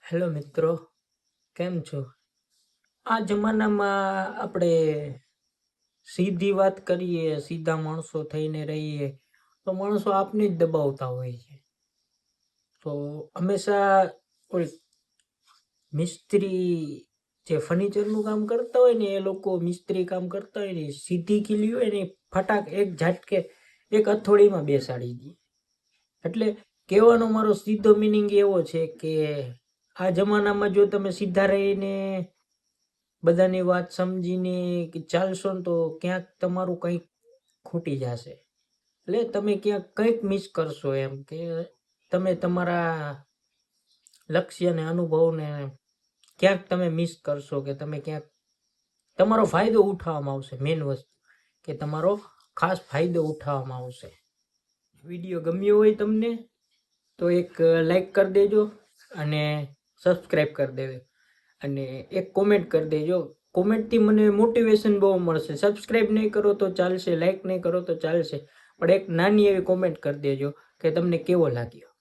Hello મિત્રો, કેમ છો? આ જમાનામાં આપણે સીધી વાત કરીએ, સીધા માણસો થઈને રહીએ તો માણસો આપને જ દબાવતા હોય છે. તો હંમેશા કોઈ મિસ્ત્રી જે ફર્નિચરનું કામ કરતા હોય ને, એ લોકો મિસ્ત્રી કામ કરતા હોય ને, સીધી ખીલી હોય ને ફટાક એક ઝાટકે એક હથોડીમાં બેસાડી દે. એટલે કહેવાનો મારો સીધો મિનિંગ એવો છે કે આ જમાનામાં જો તમે સીધા રહીને બધાની વાત સમજીને કે ચાલશો ને તો ક્યાંક તમારું કંઈક ખૂટી જશે. એટલે તમે ક્યાંક કંઈક મિસ કરશો, એમ કે તમે તમારા લક્ષ્યને અનુભવને ક્યાંક તમે મિસ કરશો, કે તમે ક્યાંક તમારો ફાયદો ઉઠાવવામાં આવશે. મેઇન વસ્તુ કે તમારો ખાસ ફાયદો ઉઠાવવામાં આવશે. વિડીયો ગમ્યો હોય તમને તો એક લાઈક કરી દેજો અને સબસ્ક્રાઈબ કરી દેજો અને એક કોમેન્ટ કરી દેજો. કોમેન્ટથી મને મોટિવેશન બહુ મળશે. સબસ્ક્રાઈબ નહીં કરો તો ચાલશે, લાઈક નહીં કરો તો ચાલશે, પણ એક નાની એવી કોમેન્ટ કરી દેજો કે તમને કેવો લાગ્યો.